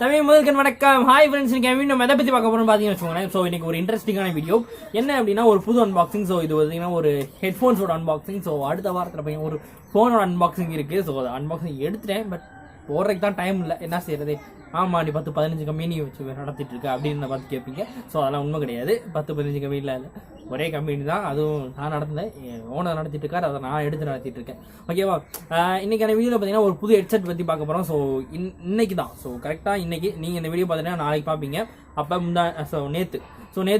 தமிழ் முதல்கன் வணக்கம். Hi friends, இன்னைக்கு video எதை பற்றி பார்க்க போகிறோம்னு பார்த்தீங்கன்னு வச்சுக்கோங்களேன். ஸோ இன்னைக்கு ஒரு இன்ட்ரெஸ்டிங்கான வீடியோ என்ன அப்படின்னா ஒரு புது அன்பாக்சிங். ஸோ இது பார்த்தீங்கன்னா ஒரு ஹெட்ஃபோன்ஸோட அன்பாக்சிங். ஸோ அடுத்த வாரத்தில் பார்த்தீங்கன்னா ஒரு ஃபோனோட அன்பாக்சிங் இருக்குது. ஸோ அதை அன்பாக்சிங் எடுத்துட்டேன், பட் போடுறதுக்கு தான் டைம் இல்லை. என்ன செய்யறது? ஆமாம், நீ 10-15 கம்பெனி வச்சு நடத்திட்டு இருக்க அப்படின்னு பார்த்து கேட்பீங்க. ஸோ அதெல்லாம் உண்மை கிடையாது. 10-15 கம்பெனியில் இல்லை, ஒரே கம்பெனி தான். அதுவும் நான் நடந்தேன், ஓனர் நடத்திட்டு இருக்காரு, அதை நான் எடுத்து நடத்திட்டு இருக்கேன். ஓகேவா? இன்னைக்கான வீடியோவில் பார்த்தீங்கன்னா ஒரு புது ஹெட்செட் பற்றி பார்க்க போகிறோம். ஸோ இன்னைக்கு தான், ஸோ கரெக்டாக இன்னைக்கு நீங்கள் இந்த வீடியோ பார்த்தீங்கன்னா நாளைக்கு பார்ப்பீங்க. அப்போ நேற்று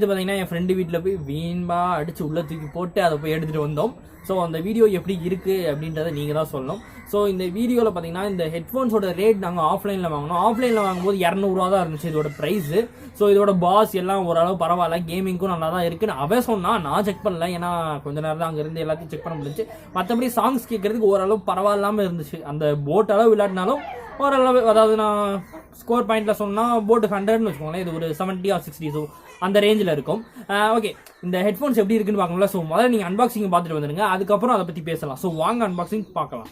பார்த்தீங்கன்னா என் ஃப்ரெண்டு வீட்டில் போய் வீண்பா அடித்து உள்ளே தூக்கி போட்டு அதை போய் எடுத்துகிட்டு வந்தோம். ஸோ அந்த வீடியோ எப்படி இருக்குது அப்படின்றத நீங்கள் தான் சொல்லணும். ஸோ இந்த வீடியோவில் பார்த்தீங்கன்னா இந்த ஹெட்ஃபோன்ஸோட ரேட் நாங்கள் ஆஃப்லைனில் வாங்கினோம். ஆஃப்லைனில் வாங்கும்போது 200 தான் இருந்துச்சு இதோட ப்ரைஸு. ஸோ இதோட பாஸ் எல்லாம் ஓரளவு பரவாயில்ல, கேமிங்க்கும் நல்லா தான் இருக்குன்னு அவன் சொன்னான். நான் செக் பண்ணல, ஏன்னா கொஞ்ச நேரம் தான் அங்கே இருந்து எல்லாத்தையும் செக் பண்ண முடிஞ்சு. மற்றபடி சாங்ஸ் கேட்கறதுக்கு ஓரளவு பரவாயில்லாமல் இருந்துச்சு. அந்த போட் அளவு விளையாடினாலும் ஓரளவு, அதாவது நான் ஸ்கோர் பாயிண்டில் சொன்னால் போட்டு 100ன்னு வச்சுக்கோங்களேன், இது ஒரு 70 or 60. ஸோ அந்த ரேஞ்சில் இருக்கும். ஓகே, இந்த ஹெட்ஃபோன்ஸ் எப்படி இருக்குன்னு பார்க்கணும்ல. ஸோ முதல்ல நீங்கள் அன்பாக்சிங் பார்த்துட்டு வந்துடுங்க, அதுக்கப்புறம் அதை பற்றி பேசலாம். ஸோ வாங்க அன்பாக்சிங் பார்க்கலாம்.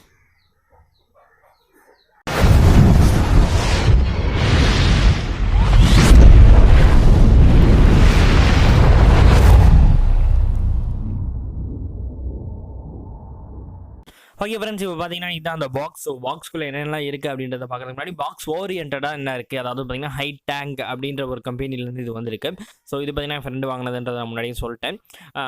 ஓகே ஃப்ரெண்ட்ஸ், இப்போ பார்த்தீங்கன்னா இதுதான் அந்த பாக்ஸ். ஸோ பாக்ஸ்குள்ளே என்னெல்லாம் இருக்குது அப்படின்றத பார்க்குறதுக்கு முன்னாடி பாக்ஸ் ஓரியன்டாக என்ன இருக்குது, அதாவது பார்த்தீங்கன்னா ஹைடேக் அப்படின்ற ஒரு கம்பெனிலேருந்து இது வந்திருக்கு. ஸோ இது பார்த்தீங்கன்னா ஃப்ரெண்டு வாங்கினதுன்றதை நான் முன்னாடியே சொல்லிட்டேன்.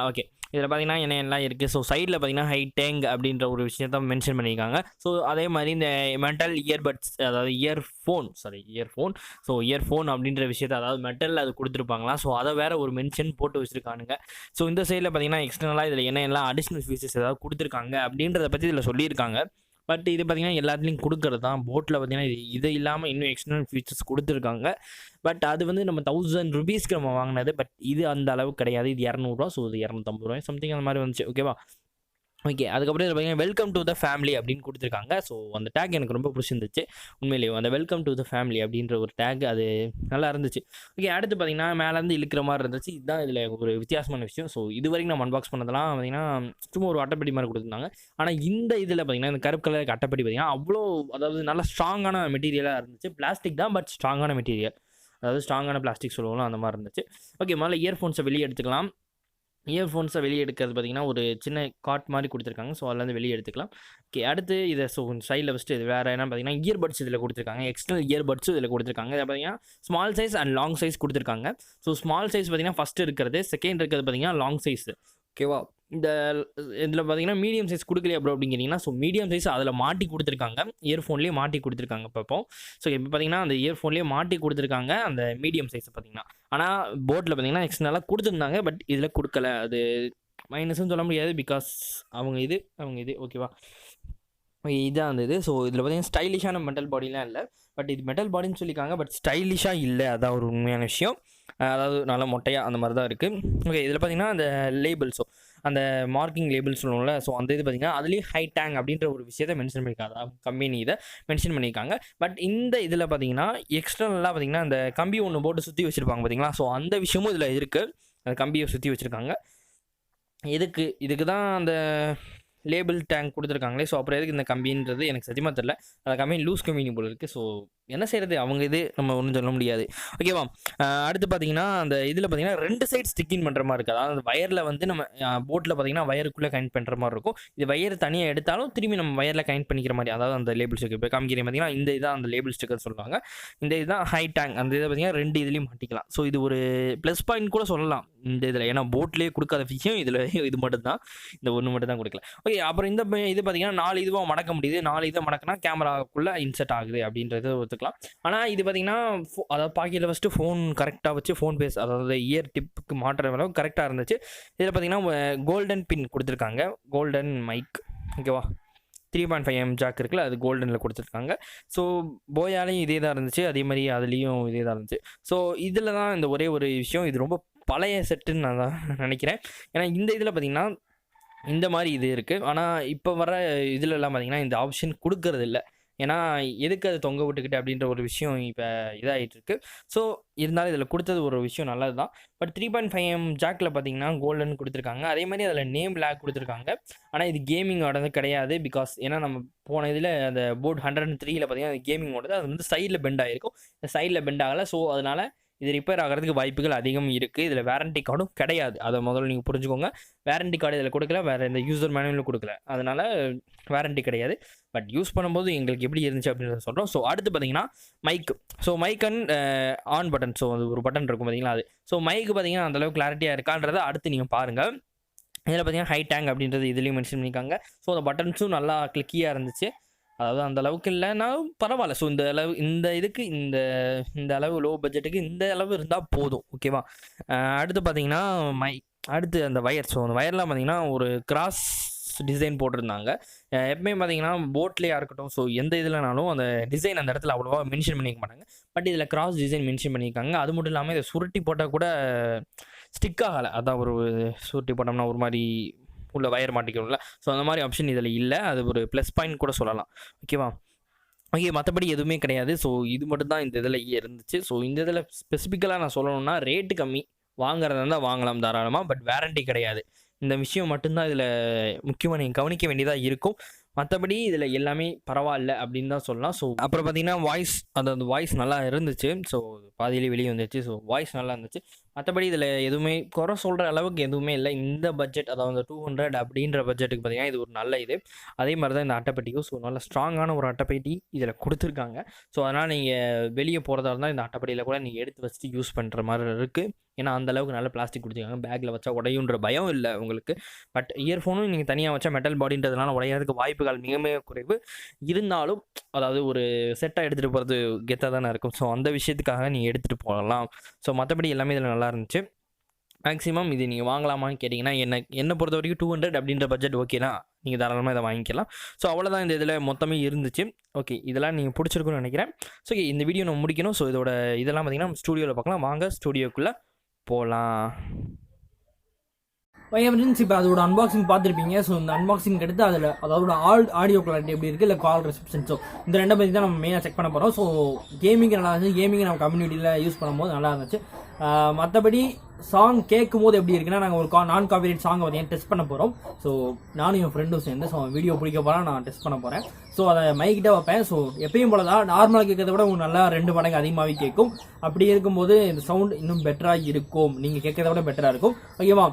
ஓகே, இதில் பார்த்தீங்கன்னா என்னெல்லாம் இருக்குது. ஸோ சைடில் பார்த்தீங்கன்னா ஹைடேக் அப்படின்ற ஒரு விஷயத்த மென்ஷன் பண்ணியிருக்காங்க. ஸோ அதே மாதிரி இந்த மெட்டல் இயர்பட்ஸ், அதாவது இயர்ஃபோன் ஸோ இயர்ஃபோன் அப்படின்ற விஷயத்தை, அதாவது மெட்டலில் அது கொடுத்துருப்பாங்களாம். ஸோ அதை வேறு ஒரு மென்ஷன் போட்டு வச்சுருக்கானுங்க. ஸோ இந்த சைடில் பார்த்தீங்கன்னா எக்ஸ்டர்னலாக இதில் என்னெல்லாம் அடிஷ்னல் ஃபீச்சர்ஸ் ஏதாவது கொடுத்துருக்காங்க அப்படின்றத பற்றி இதில் சொல்லியிருக்காங்க. பட் இது பார்த்தீங்கன்னா எல்லாத்துலேயும் கொடுக்குறது தான். போட்டில் பார்த்தீங்கன்னா இது இல்லாமல் இன்னும் எக்ஸ்டர்னல் ஃபீச்சர்ஸ் கொடுத்துருக்காங்க. பட் அது வந்து நம்ம 1000 rupeesக்கு நம்ம வாங்கினது. பட் இது அந்த அளவு கிடையாது. இது 200 ஸோ இது 250 ரூபாய் சம்திங் அந்த மாதிரி வந்துச்சு. ஓகேவா? ஓகே, அதுக்கப்புறம் இதில் பார்த்தீங்கன்னா வெல்கம் டு த ஃபேமிலி அப்படின்னு கொடுத்துருக்காங்க. ஸோ அந்த டேக் எனக்கு ரொம்ப பிடிச்சிருந்துச்சு உண்மையிலேயே. அந்த வெல்கம் டு த ஃபேமிலி அப்படின்ற ஒரு டேக் அது நல்லா இருந்துச்சு. ஓகே, அடுத்து பார்த்தீங்கன்னா மேலேருந்து இழுக்கிற மாதிரி இருந்துச்சு. இதுதான் இதில் ஒரு வித்தியாசமான விஷயம். ஸோ இது வரைக்கும் நம்ம அன்பாக்ஸ் பண்ணதெல்லாம் பார்த்தீங்கன்னா சும்மா ஒரு அட்டைப்படி மாதிரி கொடுத்துருந்தாங்க. ஆனால் இந்த இதில் பார்த்தீங்கன்னா இந்த கருப்பு கலருக்கு அட்டைப்படி பார்த்தீங்கன்னா அவ்வளோ, அதாவது நல்லா ஸ்ட்ராங்கான மெட்டீரியலாக இருந்துச்சு. பிளாஸ்டிக் தான், பட் ஸ்ட்ராங்கான மெட்டீரியல், அதாவது ஸ்ட்ராங்கான பிளாஸ்டிக் சொல்லுவோம் அந்த மாதிரி இருந்துச்சு. ஓகே, முதல்ல இயர்ஃபோன்ஸை வெளியே எடுத்துக்கலாம். இயர்ஃபோன்ஸை வெளியே எடுக்கிறது பார்த்தீங்கன்னா ஒரு சின்ன காட் மாதிரி கொடுத்துருக்காங்க. ஸோ அதில் வந்து வெளியே எடுத்துக்கலாம். ஓகே, அடுத்து இதை ஸோ சைடில் ஃபஸ்ட்டு இது வேறு என்ன பார்த்தீங்கன்னா இயர்பட்ஸ் இதில் கொடுத்துருக்காங்க. எக்ஸ்டர்னல் இயர்பட்ஸும் இதில் கொடுத்துருக்காங்க. இதை பார்த்தீங்கன்னா small size and long size கொடுத்துருக்காங்க. ஸோ ஸ்மால் சைஸ் பார்த்தீங்கன்னா ஃபஸ்ட்டு இருக்கிறது, செகண்ட் இருக்கிறது பார்த்தீங்கன்னா லாங் சைஸ். ஓகேவா? இந்த இதில் பார்த்தீங்கன்னா மீடியம் சைஸ் கொடுக்கலையே ப்ரோ அப்படிங்கிறீங்கன்னா, ஸோ மீடியம் சைஸ் அதில் மாட்டி கொடுத்துருக்காங்க, இயர்ஃபோன்லேயே மாட்டி கொடுத்துருக்காங்க. இப்போ ஸோ இப்போ பார்த்தீங்கன்னா அந்த இயர்ஃபோன்லேயே மாட்டி கொடுத்துருக்காங்க அந்த மீடியம் சைஸ் பார்த்தீங்கன்னா. ஆனால் போட்டில் பார்த்தீங்கன்னா எக்ஸ்டர்னலாக கொடுத்துருந்தாங்க, பட் இதில் கொடுக்கல. அது மைனஸ்ன்னு சொல்ல முடியாது, பிகாஸ் அவங்க இது ஓகேவா? இதுதான் அந்த இது. ஸோ இதில் பார்த்தீங்கன்னா ஸ்டைலிஷான மெட்டல் பாடிலாம் இல்லை, பட் இது மெட்டல் பாடின்னு சொல்லியிருக்காங்க, பட் ஸ்டைலிஷாக இல்லை. அதான் ஒரு உண்மையான விஷயம். அதாவது நல்லா மொட்டையாக அந்த மாதிரி தான் இருக்குது. ஓகே, இதில் பார்த்தீங்கன்னா அந்த லேபிள், ஸோ அந்த மார்க்கிங் லேபிள் சொல்லுவோம்ல, ஸோ அந்த இது பார்த்தீங்கன்னா அதுலேயும் ஹைடேக் அப்படின்ற ஒரு விஷயத்தை மென்ஷன் பண்ணியிருக்காங்க. கம்பெனி இதை மென்ஷன் பண்ணியிருக்காங்க. பட் இந்த இதில் பார்த்தீங்கன்னா எக்ஸ்டர்னலாக பார்த்தீங்கன்னா அந்த கம்பி ஒன்று போட்டு சுற்றி வச்சுருப்பாங்க பார்த்தீங்களா? ஸோ அந்த விஷயமும் இதில் இருக்குது. அந்த கம்பியை சுற்றி வச்சுருக்காங்க. இதுக்கு தான் அந்த லேபிள் டேங்க் கொடுத்துருக்காங்களே. ஸோ அப்புறம் எதுக்கு இந்த கம்பின்றது எனக்கு சத்தியமாக தெரியல. அந்த கம்பெனி லூஸ் கம்பெனி போல் இருக்குது. ஸோ என்ன செய்கிறது, அவங்க இது நம்ம ஒன்றும் சொல்ல முடியாது. ஓகேவா? அடுத்து பார்த்தீங்கன்னா அந்த இதில் பார்த்தீங்கன்னா 2 சைட் ஸ்டிக்கிங் பண்ணுற மாதிரி இருக்குது. அதாவது அந்த வயரில் வந்து நம்ம போட்டில் பார்த்தீங்கன்னா வயருக்குள்ளே கனெக்ட் பண்ணுற மாதிரி இருக்கும். இது வயர் தனியாக எடுத்தாலும் திரும்பி நம்ம வயரில் கனெக்ட் பண்ணிக்கிற மாதிரி, அதாவது அந்த லேபிள் ஸ்டிக்கர் இப்போ காமிக்கிறேன் பார்த்தீங்கன்னா இந்த இதான் அந்த லேபிள் ஸ்டிக்கர் சொல்லுவாங்க. இந்த இதுதான் ஹைடேக். அந்த இதை பார்த்தீங்கன்னா 2 இதுலேயும் மாட்டிக்கலாம். ஸோ இது ஒரு ப்ளஸ் பாயிண்ட் கூட சொல்லலாம் இந்த இதில். ஏன்னா போட்லேயே கொடுக்காத விஷயம் இதில் இது மட்டும் தான், இந்த ஒன்று மட்டும் தான் கொடுக்கல. ஓகே, அப்புறம் இந்த இது பார்த்தீங்கன்னா 4 இதுவாக மடக்க முடியுது. 4 இதை மடக்கினா கேமராக்குள்ளே இன்செர்ட் ஆகுது அப்படின்றது ஒத்துக்கலாம். ஆனால் இது பார்த்தீங்கன்னா அதாவது பாக்கெட்டில் ஃபஸ்ட்டு ஃபோன் கரெக்டாக வச்சு ஃபோன் பேஸ், அதாவது இயர் டிப்புக்கு மாட்டுற அளவு கரெக்டாக இருந்துச்சு. இதில் பார்த்தீங்கன்னா கோல்டன் பின் கொடுத்துருக்காங்க, கோல்டன் மைக். ஓகேவா? 3.5mm ஜாக் இருக்குல்ல, அது கோல்டனில் கொடுத்துருக்காங்க. ஸோ போயாலையும் இதே தான் இருந்துச்சு, அதே மாதிரி அதுலேயும் இதே தான் இருந்துச்சு. ஸோ இதில் தான் இந்த ஒரே ஒரு விஷயம், இது ரொம்ப பழைய செட்டுன்னு நான் தான் நினைக்கிறேன். ஏன்னா இந்த இதில் பார்த்தீங்கன்னா இந்த மாதிரி இது இருக்குது. ஆனால் இப்போ வர இதிலெல்லாம் பார்த்தீங்கன்னா இந்த ஆப்ஷன் கொடுக்கறது இல்லை. ஏன்னா எதுக்கு அது தொங்க விட்டுக்கிட்டு அப்படின்ற ஒரு விஷயம் இப்போ இதாகிட்டு இருக்கு. ஸோ இருந்தாலும் இதில் கொடுத்தது ஒரு விஷயம் நல்லது தான். பட் 3.5mm ஜாக்கில் பார்த்தீங்கன்னா கோல்டன் கொடுத்துருக்காங்க. அதே மாதிரி அதில் நேம் லேக் கொடுத்துருக்காங்க. ஆனால் இது கேமிங்கோடது கிடையாது. பிகாஸ் ஏன்னா நம்ம போன இதில் அந்த போர்டு 103ல் பார்த்தீங்கன்னா அது கேமிங்கோடது, அது வந்து சைடில் பெண்ட் ஆகிருக்கும். இந்த சைடில் பெண்ட் ஆகலை. ஸோ அதனால் இது ரிப்பேர் ஆகிறதுக்கு வாய்ப்புகள் அதிகம் இருக்குது. இதில் வாரண்டி கார்டும் கிடையாது. அதை முதல்ல நீங்கள் புரிஞ்சுக்கோங்க. வாரண்டி கார்டு இதில் கொடுக்கல, வேறு இந்த யூசர் மேனுவலும் கொடுக்கல. அதனால் வாரண்டி கிடையாது. பட் யூஸ் பண்ணும்போது எங்களுக்கு எப்படி இருந்துச்சு அப்படின்றத சொல்கிறோம். ஸோ அடுத்து பார்த்தீங்கன்னா mic. So mic and on button. So அது ஒரு பட்டன் இருக்கும் பார்த்தீங்களா, அது. ஸோ மைக்கு பார்த்தீங்கன்னா அந்தளவுக்கு கிளாரிட்டியாக இருக்கான்றதை அடுத்து நீங்கள் பாருங்கள். இதில் பார்த்தீங்கன்னா ஹைட்டேங் அப்படின்றது இதுலேயும் மென்ஷன் பண்ணியிருக்காங்க. ஸோ அந்த பட்டன்ஸும் நல்லா கிளிக்கியாக இருந்துச்சு. அதாவது அந்த அளவுக்கு இல்லைன்னா பரவாயில்ல. ஸோ இந்த அளவு இந்த இதுக்கு இந்த அளவு லோ பட்ஜெட்டுக்கு இந்த அளவு இருந்தால் போதும். ஓகேவா. அடுத்து பார்த்தீங்கன்னா அடுத்து அந்த வயர். ஸோ அந்த வயர்லாம் பார்த்தீங்கன்னா ஒரு கிராஸ் டிசைன் போட்டிருந்தாங்க. எப்பவுமே பார்த்தீங்கன்னா போட்லேயா இருக்கட்டும், ஸோ எந்த இதுலனாலும் அந்த டிசைன் அந்த இடத்துல அவ்வளோவா மென்ஷன் பண்ணிக்க மாட்டாங்க. பட் இதில் கிராஸ் டிசைன் மென்ஷன் பண்ணியிருக்காங்க. அது மட்டும் இல்லாமல் இதை சுருட்டி போட்டால் கூட ஸ்டிக் ஆகலை. அதான் ஒரு சுருட்டி போட்டோம்னா ஒரு மாதிரி உள்ள வயர் மாட்டிக்கணும்ல. ஸோ அந்த மாதிரி ஆப்ஷன் இதில் இல்லை. அது ஒரு ப்ளஸ் பாயிண்ட் கூட சொல்லலாம். ஓகேவா. ஓகே, மற்றபடி எதுவுமே கிடையாது. ஸோ இது மட்டும் தான் இந்த இதில் இருந்துச்சு. ஸோ இந்த இதில் ஸ்பெசிஃபிக்கலாக நான் சொல்லணும்னா ரேட்டு கம்மி, வாங்குறதா இருந்தால் வாங்கலாம் தாராளமாக. பட் வாரண்டி கிடையாது. இந்த விஷயம் மட்டும்தான் இதில் முக்கியமாக நீங்கள் கவனிக்க வேண்டியதாக இருக்கும். மற்றபடி இதில் எல்லாமே பரவாயில்ல அப்படின்னு தான் சொல்லலாம். ஸோ அப்புறம் பார்த்தீங்கன்னா வாய்ஸ், அந்த வாய்ஸ் நல்லா இருந்துச்சு. ஸோ பாதியிலே வெளியே வந்துச்சு. ஸோ வாய்ஸ் நல்லா இருந்துச்சு. மற்றபடி இதில் எதுவுமே குறை சொல்கிற அளவுக்கு எதுவுமே இல்லை. இந்த பட்ஜெட், அதாவது 200 அப்படின்ற பட்ஜெட்டுக்கு பார்த்தீங்கன்னா இது ஒரு நல்ல இது. அதே மாதிரி தான் இந்த அட்டைப்பெட்டியும். ஸோ நல்ல ஸ்ட்ராங்கான ஒரு அட்டைப்பெட்டி இதில் கொடுத்துருக்காங்க. ஸோ அதனால் நீங்கள் வெளியே போகிறதா இருந்தால் இந்த அட்டைப்பெட்டியில் கூட நீங்கள் எடுத்து வச்சுட்டு யூஸ் பண்ணுற மாதிரி இருக்குது. ஏன்னா அந்தளவுக்கு நல்ல பிளாஸ்டிக் கொடுத்துருக்காங்க. பேக்கில் வச்சா உடையுன்ற பயம் இல்லை உங்களுக்கு. பட் இயர்ஃபோனும் நீங்கள் தனியாக வச்சா மெட்டல் பாடின்றதுனால உடையாததுக்கு வாய்ப்புகள் மிக மிக குறைவு. இருந்தாலும் அதாவது ஒரு செட்டாக எடுத்துகிட்டு போகிறது கெத்தாக தானே இருக்கும். ஸோ அந்த விஷயத்துக்காக நீங்கள் எடுத்துகிட்டு போகலாம். ஸோ மற்றபடி எல்லாமே இதில் நல்லா இருந்துச்சு. மேக்ஸிமம் இது நீங்கள் வாங்கலாமான்னு கேட்டிங்கன்னா என்னை பொறுத்த வரைக்கும் 200 அப்படின்ற பட்ஜெட் ஓகேனா நீங்கள் தாராளமாக இதை வாங்கிக்கலாம். ஸோ அவ்வளோதான் இந்த இதில் மொத்தமே இருந்துச்சு. ஓகே, இதெல்லாம் நீங்கள் பிடிச்சிருக்குன்னு நினைக்கிறேன். ஸோ இந்த வீடியோ நம்ம முடிக்கணும். ஸோ இதோட இதெல்லாம் பார்த்திங்கன்னா ஸ்டூடியோவில் பார்க்கலாம். வாங்க ஸ்டூடியோக்குள்ளே போகலாம். ஃப்ரெண்ட்ஸ், இப்போ அதோட அன்பாக்சிங் பார்த்துருப்பீங்க. ஸோ இந்த அன்பாக்சிங் எடுத்து அதில் அதோட ஆடியோ குவாலிட்டி எப்படி இருக்குது, இல்லை கால் ரெசப்ஷன். ஸோ இந்த ரெண்டை பற்றி தான் நம்ம மெயினாக செக் பண்ண போகிறோம். ஸோ கேமிங் நல்லா இருந்துச்சு. கேமிங் நம்ம கம்யூனிட்டியில் யூஸ் பண்ணும்போது நல்லா இருந்துச்சு. மற்றபடி சாங் கேட்கும் போது எப்படி இருக்குன்னா, நாங்கள் ஒரு நான் காப்பிரைட் சாங்கை பார்த்தீங்கன்னா டெஸ்ட் பண்ண போகிறோம். ஸோ நானும் என் ஃப்ரெண்டும் சேர்ந்து ஸோ வீடியோ பிடிக்க போகிறேன், நான் டெஸ்ட் பண்ண போகிறேன். ஸோ அதை மைக்கிட்ட வைப்பேன். ஸோ எப்பயும் போல தான் நார்மலாக கேட்கறத விட உங்களுக்கு நல்லா 2 மடங்கு அதிகமாகவே கேட்கும். அப்படி இருக்கும்போது இந்த சவுண்ட் இன்னும் பெட்டராக இருக்கும். நீங்கள் கேட்கறத விட பெட்டராக இருக்கும். ஓகேவா.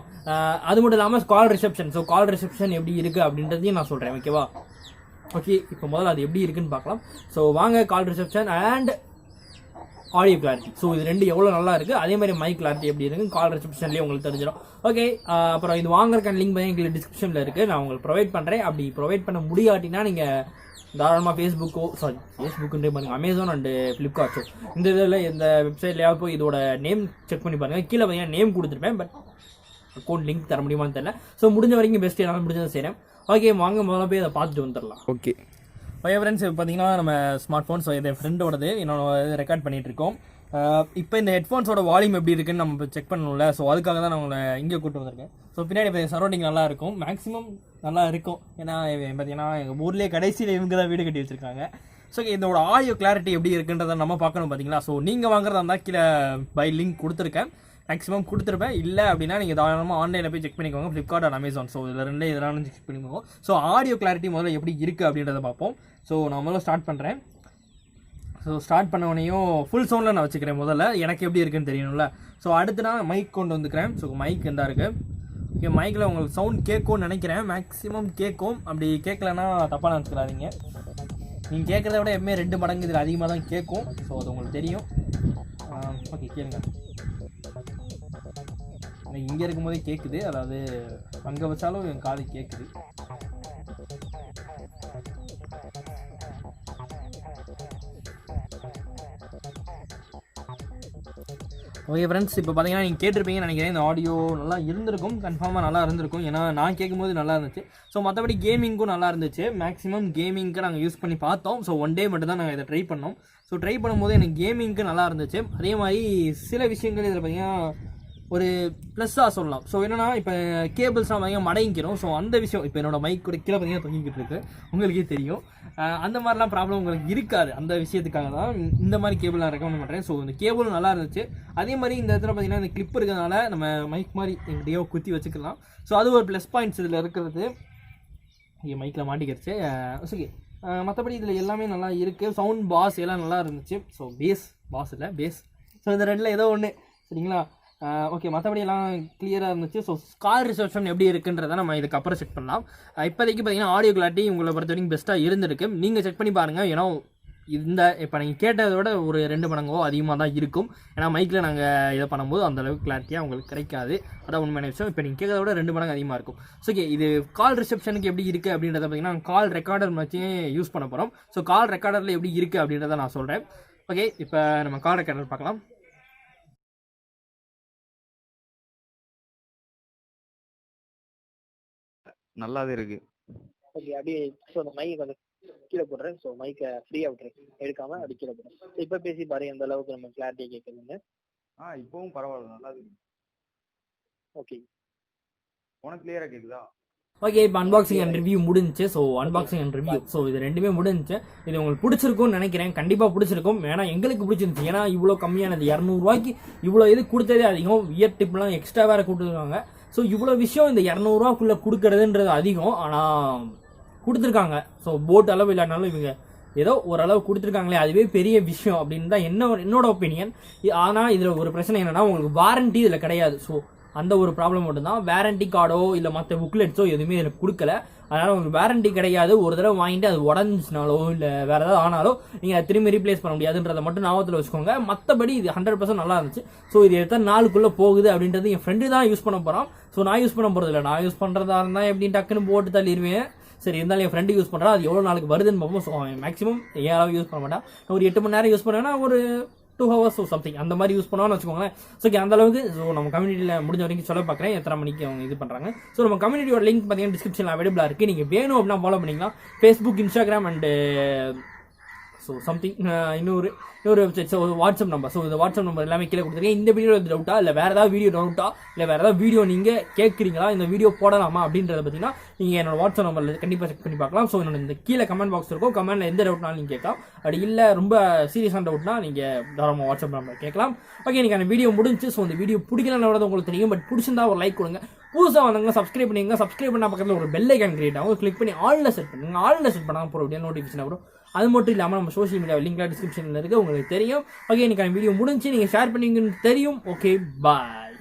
அது மட்டும் இல்லாமல் கால் ரிசப்ஷன். ஸோ கால் ரிசப்ஷன் எப்படி இருக்குது அப்படின்றதையும் நான் சொல்கிறேன். ஓகேவா. ஓகே, இப்போ முதல்ல அது எப்படி இருக்குன்னு பார்க்கலாம். ஸோ வாங்க, call reception and audio clarity. So இது ரெண்டு எவ்வளோ நல்லா இருக்குது, அதே மாதிரி மைக் கிளாரிட்டி எப்படி இருக்குது கால் ரெசப்ஷன்லேயே உங்களுக்கு தெரிஞ்சிடும். ஓகே, அப்புறம் இது வாங்குறதுக்கான லிங்க் பார்த்தீங்கன்னா எங்களுக்கு டிஸ்கிரிப்ஷனில் இருக்குது. நான் உங்களுக்கு ப்ரொவைட் பண்ணுறேன். அப்படி ப்ரொவைட் பண்ண முடியாட்டினா நீங்கள் தாராளமாக ஃபேஸ்புக்குன்றே பாருங்கள், அமேசான் அண்டு ஃப்ளிப்கார்ட். ஸோ இந்த இதில் இந்த வெப்சைட்லையாவது போய் இதோட நேம் செக் பண்ணி பாருங்கள். கீழே பார்த்தீங்கன்னா நேம் கொடுத்துருப்பேன். பட் அக்கௌண்ட் லிங்க் தர முடியுமான்னு தெரியல. ஸோ முடிஞ்ச வரைக்கும் பெஸ்ட் என்னால் முடிஞ்சதை செய்கிறேன். ஓகே, வாங்க முதல்ல போய் அதை பார்த்துட்டு வந்துடலாம். ஓகே ஃப்ரெண்ட்ஸ், இப்போ பார்த்தீங்கன்னா நம்ம ஸ்மார்ட் ஃபோன். ஸோ இது என் ஃப்ரெண்டோடது, என்னோட ரெக்கார்ட் பண்ணிகிட்டு இருக்கோம். இப்போ இந்த ஹெட்ஃபோன்ஸோட வால்யூம் எப்படி இருக்குன்னு நம்ம செக் பண்ணணும்ல. ஸோ அதுக்காக தான் நான் உங்களை இங்கே கூப்பிட்டு வந்திருக்கேன். ஸோ பின்னாடி இப்போ சரௌண்டிங் நல்லா இருக்கும், மேக்ஸிமம் நல்லா இருக்கும். ஏன்னா பார்த்தீங்கன்னா எங்கள் ஊர்லேயே கடைசியில் இவங்க தான் வீடு கட்டி வச்சுருக்காங்க. ஸோ இதோட ஆடியோ கிளாரிட்டி எப்படி இருக்குன்றதை நம்ம பார்க்கணும் பார்த்தீங்களா. ஸோ நீங்கள் வாங்குறதா இருந்தால் கீழே பை லிங்க் கொடுத்துருக்கேன், மேக்ஸிமம் கொடுத்துருப்பேன். இல்லை அப்படின்னா நீங்கள் தாராளமாக ஆன்லைனில் போய் செக் பண்ணிக்கோங்க, ஃப்ளிப்கார்ட் அண்ட் அமேசான். ஸோ இதில் ரெண்டே இதெல்லாம் செக் பண்ணிக்கோங்க. ஸோ ஆடியோ கிளாரிட்டி முதல்ல எப்படி இருக்குது அப்படின்றத பார்ப்போம். ஸோ நான் முதல்ல ஸ்டார்ட் பண்ணுறேன். ஸோ ஸ்டார்ட் பண்ணவனையும் ஃபுல் சவுண்டில் நான் வச்சுக்கிறேன். முதல்ல எனக்கு எப்படி இருக்குன்னு தெரியணும்ல. ஸோ அடுத்து நான் மைக் கொண்டு வந்துக்கிறேன். ஸோ மைக் எந்த இருக்குது. ஓகே, மைக்கில் உங்களுக்கு சவுண்ட் கேட்கும்னு நினைக்கிறேன், மேக்ஸிமம் கேட்கும். அப்படி கேட்கலன்னா தப்பாக நினச்சிக்கிறாதீங்க. நீங்கள் கேட்குறத விட எப்பவுமே 2 மடங்கு இதில் அதிகமாக தான் கேட்கும். ஸோ அது உங்களுக்கு தெரியும். ஓகே, கேளுங்க. இங்கே இருக்கும்போதே கேட்குது, அதாவது அங்கே வச்சாலும் என் காது கேட்குது. ஓகே ஃப்ரெண்ட்ஸ், இப்போ பார்த்தீங்கன்னா நீங்கள் கேட்டிருப்பீங்கன்னு நினைக்கிறேன். இந்த ஆடியோ நல்லா இருந்திருக்கும், கன்ஃபார்மாக நல்லா இருந்திருக்கும். ஏன்னா நான் கேட்கும்போது நல்லா இருந்துச்சு. ஸோ மற்றபடி கேமிங்க்கும் நல்லா இருந்துச்சு. மேக்ஸிமம் கேமிங்க்கு நாங்கள் யூஸ் பண்ணி பார்த்தோம். ஸோ 1 டே மட்டும் தான் நாங்கள் இதை ட்ரை பண்ணோம். ஸோ ட்ரை பண்ணும்போது எனக்கு கேமிங்க்கு நல்லா இருந்துச்சு. அதே மாதிரி சில விஷயங்கள் இதில் பார்த்தீங்கன்னா ஒரு ப்ளஸ்ஸாக சொல்லலாம். ஸோ என்னன்னா இப்போ கேபிள்ஸ்லாம் பார்த்தீங்கன்னா மடங்கிக்கிறோம். ஸோ அந்த விஷயம் இப்போ என்னோட மைக் கூட கீழே பார்த்தீங்கன்னா தொங்கிக்கிட்டு இருக்கு, உங்களுக்கே தெரியும். அந்த மாதிரிலாம் ப்ராப்ளம் உங்களுக்கு இருக்காது. அந்த விஷயத்துக்காக தான் இந்த மாதிரி கேபிள் நான் ரெக்கமெண்ட் பண்ணுறேன். ஸோ இந்த கேபிளும் நல்லா இருந்துச்சு. அதே மாதிரி இந்த இடத்துல பார்த்தீங்கன்னா இந்த கிளிப் இருக்கிறதுனால நம்ம மைக் மாதிரி எங்கிட்டயோ குத்தி வச்சுக்கலாம். ஸோ அது ஒரு ப்ளஸ் பாயிண்ட்ஸ் இதில் இருக்கிறது. இங்கே மைக்கில் மாட்டிக்கிடுச்சு. ஓகே, மற்றபடி இதில் எல்லாமே நல்லா இருக்குது. சவுண்ட் பாஸ் எல்லாம் நல்லா இருந்துச்சு. ஸோ பாஸ் இல்லை பேஸ். ஸோ இந்த ரெண்டில் ஏதோ ஒன்று சரிங்களா. ஓகே, மற்றபடி எல்லாம் கிளியராக இருந்துச்சு. ஸோ கால் ரிசப்ஷன் எப்படி இருக்குன்றதை நம்ம இதுக்கப்புறம் செக் பண்ணலாம். இப்போதைக்கு பார்த்தீங்கன்னா ஆடியோ கிளாரிட்டி உங்களை பொறுத்த வரைக்கும் பெஸ்ட்டாக இருந்திருக்கு. நீங்கள் செக் பண்ணி பாருங்கள். ஏன்னா இந்த இப்போ நீங்கள் கேட்டதை விட ஒரு 2 மடங்கோ அதிகமாக தான் இருக்கும். ஏன்னா மைக்கில் நாங்கள் இதை பண்ணும்போது அந்தளவுக்கு கிளாரிட்டியாக உங்களுக்கு கிடைக்காது. அதான் உண்மையான விஷயம். இப்போ நீங்கள் கேட்கறத விட 2 மடங்கு அதிகமாக இருக்கும். ஸோ ஓகே, இது கால் ரிசப்ஷனுக்கு எப்படி இருக்குது அப்படின்றத பார்த்தீங்கன்னா கால் ரெக்கார்டர் வச்சு யூஸ் பண்ண போகிறோம். ஸோ கால் ரெக்கார்டரில் எப்படி இருக்குது அப்படின்றத நான் சொல்கிறேன். ஓகே, இப்போ நம்ம கால் ரெக்கார்டர் பார்க்கலாம். நல்லாவே இருக்கு. ஓகே, அப்படியே ஸோ அந்த மைக் வந்து கீழே போடுறேன். ஸோ மைக்கை ஃப்ரீயாக விட்டுறேன், எடுக்காம அப்படி கீழே போடுறேன். இப்போ பேசி பாரு எந்த அளவுக்கு நம்ம கிளாரிட்டி கேட்குதுன்னு. இப்பவும் பரவாயில்ல, நல்லா இருக்கு. ஓகே, உனக்கு கிளியரா கேக்குதா? ஓகே, இப்போ அன்பாக்சிங் அண்ட் ரிவ்யூ முடிஞ்சிச்சு. So unboxing and review so இது ரெண்டுமே முடிஞ்சிச்சு. இது உங்களுக்கு பிடிச்சிருக்கும்னு நினைக்கிறேன். கண்டிப்பாக பிடிச்சிருக்கும். ஏன்னா எங்களுக்கு பிடிச்சிருந்துச்சு. ஏன்னா இவ்வளோ கம்மியானது 200 ரூபாய்க்கு இவ்வளோ இது கொடுத்ததே அதிகம். வியர் டிப்லாம் எக்ஸ்ட்ரா வேறு கொடுத்துருக்காங்க. ஸோ இவ்வளோ விஷயம் இந்த 200 ரூபாக்குள்ளே கொடுக்கறதுன்றது அதிகம். ஆனால் கொடுத்துருக்காங்க. ஸோ போட் அளவு இல்லைனாலும் இவங்க ஏதோ ஓரளவு கொடுத்துருக்காங்களே, அதுவே பெரிய விஷயம் அப்படின்னு தான் என்னோட ஒப்பீனியன். ஆனால் இதில் ஒரு பிரச்சனை என்னென்னா உங்களுக்கு வாரண்ட்டி இதில் கிடையாது. ஸோ அந்த ஒரு ப்ராப்ளம் மட்டும்தான். வாரண்ட்டி கார்டோ இல்லை மற்ற புக்லெட்ஸோ எதுவுமே இதில் கொடுக்கல. அதனால் உங்களுக்கு வாரண்ட்டி கிடையாது. ஒரு தடவை வாங்கிட்டு அது உடஞ்சினாலோ இல்லை வேறு ஏதாவது ஆனாலோ நீங்கள் அதை திரும்பி ரீப்ளேஸ் பண்ண முடியாதுன்றதை மட்டும் ஞாபகத்தில் வச்சுக்கோங்க. மற்றபடி இது 100% நல்லா இருந்துச்சு. ஸோ இது எத்தனை நாளுக்குள்ளே போகுது அப்படின்றது என் ஃப்ரெண்டு தான் யூஸ் பண்ண போகிறான். ஸோ நான் யூஸ் பண்ண போகிறது இல்லை. நான் யூஸ் பண்ணுறதா இருந்தால் எப்படி டக்குன்னு போட்டு தள்ளிடுவேன். சரி, இருந்தாலும் என் ஃப்ரெண்டு யூஸ் பண்ணுறா. அது எவ்வளோ நாளுக்கு வருதுன்னு பார்ப்போம். ஸோ மேக்ஸிமம் 7 hours யூஸ் பண்ண மாட்டேன். ஒரு 8 மணி நேரம் யூஸ் பண்ணுவேன்னா ஒரு 2 hours சம்திங் அந்த மாதிரி யூஸ் பண்ணுவான்னு வச்சுக்கோங்களேன். ஸோ அந்த அளவுக்கு ஸோ நம்ம கம்யூனிட்டியில் முடிஞ்ச வரைக்கும் சொல்ல பார்க்குறேன் எத்தனை மணிக்கு அவங்க இது பண்ணுறாங்க. ஸோ நம்ம கம்யூனிட்டியோட லிங்க் பார்த்தீங்கன்னா டிஸ்கிரிப்ஷனில் அவைலபிளாக இருக்குது. நீங்கள் வேணும் அப்படின்னா ஃபாலோ பண்ணிக்கலாம். Facebook, Instagram and so something இன்னொரு website. So WhatsApp number. So இந்த வாட்ஸ்அப் நம்பர் எல்லாமே கீழே கொடுத்துருக்கேன். இந்த வீடியோ டவுட்டா இல்லை வேறு ஏதாவது வீடியோ டவுட்டா இல்லை வேறு ஏதாவது வீடியோ நீங்கள் கேட்குறீங்களா, இந்த வீடியோ போடலாமா அப்படின்றத பார்த்தீங்கன்னா நீங்கள் என்னோட வாட்ஸ்அப் நம்பரில் கண்டிப்பாக செக் பண்ணி பார்க்கலாம். ஸோ என்னோட இந்த கீழே கமெண்ட் பாக்ஸ் இருக்கும். கமெண்ட்டில் எந்த டவுட்னாலும் நீங்கள் கேட்கலாம். அப்படி இல்லை ரொம்ப சீரியஸான டவுட்னா நீங்கள் தாராளமாக வாட்ஸ்அப் நம்பர் கேட்கலாம். ஓகே, எனக்கு அந்த வீடியோ முடிஞ்சு. ஸோ இந்த வீடியோ பிடிக்கலன்னு உங்களுக்கு தெரியும். பட் பிடிச்சிருந்தா ஒரு லைக் கொடுங்க. புதுசாக வந்தாங்க சப்ஸ்கிரைப் பண்ணிங்க. சப்ஸ்கிரைப் பண்ண பக்கத்தில் ஒரு பெல் ஐக்கான் கிரியேட் ஆகும். கிளிக் பண்ணி ஆல்ல செட் பண்ணுங்க. ஆல்ல செட் பண்ணாமல் போகிற அப்படியே நோட்டிஃபிகேஷன் வரும். அது மட்டும் இல்லாமல் நம்ம சோஷியல் மீடியா லிங்க்லாம் டிஸ்கிரிப்ஷனில் இருக்குது, உங்களுக்கு தெரியும். ஓகே, எனக்கு வீடியோ முடிஞ்சு நீங்கள் ஷேர் பண்ணுவீங்கன்னு தெரியும். ஓகே, பாய்.